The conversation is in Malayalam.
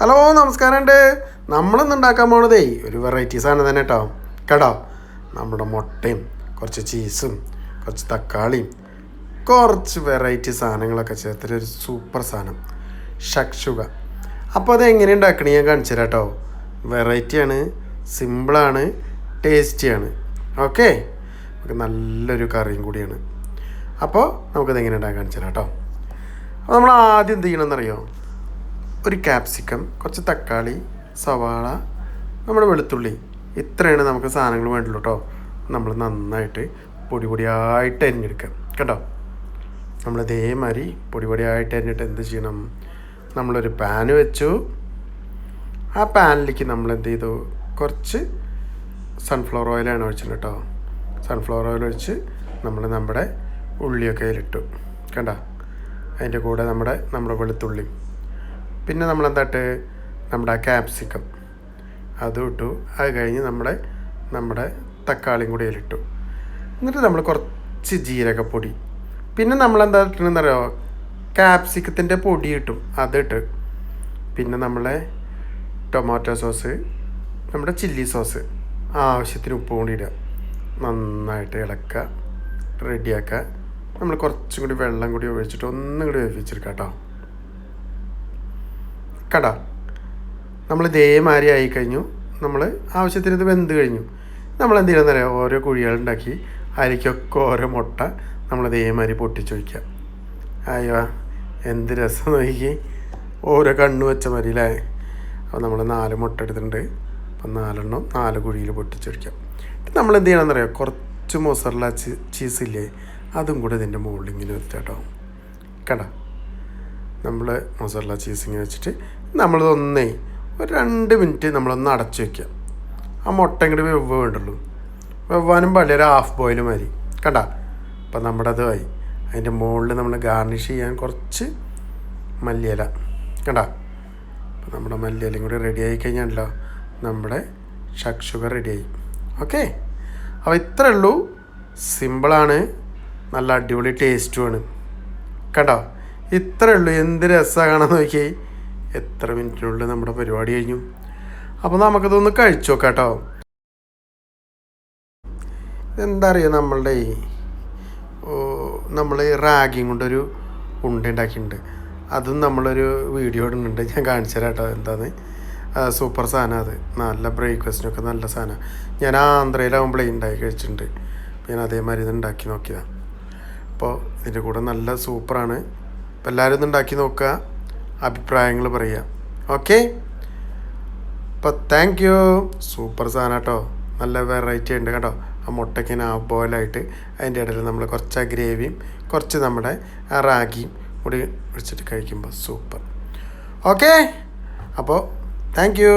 ഹലോ നമസ്കാരമുണ്ട്. നമ്മളിന്ന് ഉണ്ടാക്കാൻ പോണതേ ഒരു വെറൈറ്റി സാധനം തന്നെ കേട്ടോ. നമ്മുടെ മുട്ടയും കുറച്ച് ചീസും കുറച്ച് തക്കാളിയും കുറച്ച് വെറൈറ്റി സാധനങ്ങളൊക്കെ ചേർത്തൊരു സൂപ്പർ സാധനം ഷക്ഷുക. അപ്പോൾ അത് എങ്ങനെ ഉണ്ടാക്കണേ ഞാൻ കാണിച്ചു തരാം കേട്ടോ. വെറൈറ്റിയാണ്, സിമ്പിളാണ്, ടേസ്റ്റിയാണ്. ഓക്കെ, നമുക്ക് നല്ലൊരു കറിയും കൂടിയാണ്. അപ്പോൾ നമുക്കത് എങ്ങനെ ഉണ്ടാക്കാൻ കാണിച്ചു തരാം കേട്ടോ. അപ്പോൾ നമ്മൾ ആദ്യം എന്ത് ചെയ്യണമെന്നറിയോ? ഒരു ക്യാപ്സിക്കം, കുറച്ച് തക്കാളി, സവാള, നമ്മുടെ വെളുത്തുള്ളി, ഇത്രയാണ് നമുക്ക് സാധനങ്ങൾ വേണ്ടുള്ളൂ കേട്ടോ. നമ്മൾ നന്നായിട്ട് പൊടിയായിട്ട് അരിഞ്ഞെടുക്കാം കേട്ടോ. നമ്മൾ ഇതേമാതിരി പൊടിയായിട്ട് അരിഞ്ഞിട്ട് എന്ത് ചെയ്യണം? നമ്മളൊരു പാന് വെച്ചു. ആ പാനിലേക്ക് നമ്മൾ എന്ത് ചെയ്തു? കുറച്ച് സൺഫ്ലവർ ഓയിലാണ് ഒഴിച്ചത് കേട്ടോ. സൺഫ്ലവർ ഓയിൽ ഒഴിച്ച് നമ്മുടെ ഉള്ളിയൊക്കെ അതിലിട്ടു കണ്ടോ. അതിൻ്റെ കൂടെ നമ്മുടെ വെളുത്തുള്ളി, പിന്നെ നമ്മളെന്താട്ട് നമ്മുടെ ആ ക്യാപ്സിക്കം അതും ഇട്ടു. അത് കഴിഞ്ഞ് നമ്മുടെ തക്കാളിയും കൂടി അതിലിട്ടു. എന്നിട്ട് നമ്മൾ കുറച്ച് ജീരകപ്പൊടി, പിന്നെ നമ്മളെന്താ ഇട്ടെന്നറിയോ? ക്യാപ്സിക്കത്തിൻ്റെ പൊടി ഇട്ടും അതിട്ട്, പിന്നെ നമ്മളെ ടൊമാറ്റോ സോസ്, നമ്മുടെ ചില്ലി സോസ്, ആവശ്യത്തിന് ഉപ്പ് കൂടി ഇടുക. നന്നായിട്ട് ഇളക്കുക, റെഡിയാക്കുക. നമ്മൾ കുറച്ചും കൂടി വെള്ളം കൂടി ഒഴിച്ചിട്ട് ഒന്നും കൂടി വേവിച്ചെടുക്കാം കേട്ടോ. നമ്മൾ ഇതേമാതിരി ആയിക്കഴിഞ്ഞു. നമ്മൾ ആവശ്യത്തിന് ഇത് വെന്ത് കഴിഞ്ഞു. നമ്മൾ എന്ത് ചെയ്യണമെന്ന് അറിയാം? ഓരോ കുഴികളുണ്ടാക്കി അതിലേക്കൊക്കെ ഓരോ മുട്ട നമ്മൾ ഇതേമാതിരി പൊട്ടിച്ചൊഴിക്കുക. അയ്യോ എന്ത് രസം നോക്കി, ഓരോ കണ്ണ് വെച്ച മതി അല്ലേ. അപ്പോൾ നമ്മൾ 4 മുട്ട എടുത്തിട്ടുണ്ട്. അപ്പം 4 എണ്ണം 4 കുഴിയിൽ പൊട്ടിച്ചൊഴിക്കാം. നമ്മൾ എന്ത് ചെയ്യണമെന്ന് അറിയാം? കുറച്ച് മൊസറല്ല ചീസില്ലേ, അതും കൂടെ ഇതിൻ്റെ മുകളിൽ ഇങ്ങനെ വെച്ചാൽ കേട്ടോ. കണ്ടോ, നമ്മൾ മൊസറല്ല ചീസ് ഇങ്ങനെ വെച്ചിട്ട് നമ്മളിതൊന്നേ ഒരു 2 മിനിറ്റ് നമ്മളൊന്ന് അടച്ചു വയ്ക്കുക. ആ മുട്ട ഇങ്ങോട്ട് വേണ്ടുള്ളൂ, വെവ്വാനും പാടില്ല, ഒരു ഹാഫ് ബോയിൽ മതി കണ്ട. അപ്പം നമ്മുടെ അത് ആയി. അതിൻ്റെ മുകളിൽ നമ്മൾ ഗാർണിഷ് ചെയ്യാൻ കുറച്ച് മല്ലിയില കണ്ട. അപ്പം നമ്മുടെ മല്ലിയിലയും കൂടി റെഡി ആയി കഴിഞ്ഞാണല്ലോ നമ്മുടെ ഷക്ഷുക റെഡിയായി. ഓക്കെ, അപ്പോൾ ഇത്രയേ ഉള്ളൂ. സിമ്പിളാണ്, നല്ല അടിപൊളി ടേസ്റ്റുമാണ് കേട്ടോ. ഇത്രയേ ഉള്ളൂ. എന്ത് രസമാണ് കാണാൻ നോക്കി. എത്ര മിനിറ്റിനുള്ളിൽ നമ്മുടെ പരിപാടി കഴിഞ്ഞു. അപ്പോൾ നമുക്കതൊന്ന് കഴിച്ചു നോക്കാം കേട്ടോ. എന്താ അറിയുക, നമ്മൾ റാഗിയും കൊണ്ടൊരു ഉണ്ട ഉണ്ടാക്കിയിട്ടുണ്ട്. അതും നമ്മളൊരു വീഡിയോ ഇടുന്നുണ്ട്, ഞാൻ കാണിച്ചു തരാം കേട്ടോ. എന്താന്ന് സൂപ്പർ സാധനം അത്. നല്ല ബ്രേക്ക്ഫാസ്റ്റിനൊക്കെ നല്ല സാധനം. ഞാൻ ആന്ധ്രയിലാവുമ്പോഴേ ഉണ്ടാക്കി കഴിച്ചിട്ടുണ്ട്. ഞാൻ അതേമാതിരി ഇത് ഉണ്ടാക്കി നോക്കിയതാണ്. അപ്പോൾ ഇതിൻ്റെ കൂടെ നല്ല സൂപ്പറാണ്. അപ്പോൾ എല്ലാവരും ഇത് ഉണ്ടാക്കി നോക്കുക, അഭിപ്രായങ്ങൾ പറയുക. ഓക്കെ, അപ്പോൾ താങ്ക് യു. സൂപ്പർ സാധനം കേട്ടോ, നല്ല വെറൈറ്റി ഉണ്ട് കേട്ടോ. ആ മുട്ടയ്ക്ക് ഹാഫ് ബോയിലായിട്ട് അതിൻ്റെ ഇടയിൽ നമ്മൾ കുറച്ച് ആ ഗ്രേവിയും കുറച്ച് നമ്മുടെ ആ റാഗിയും കൂടി വെച്ചിട്ട് കഴിക്കുമ്പോൾ സൂപ്പർ. ഓക്കെ, അപ്പോൾ താങ്ക് യു.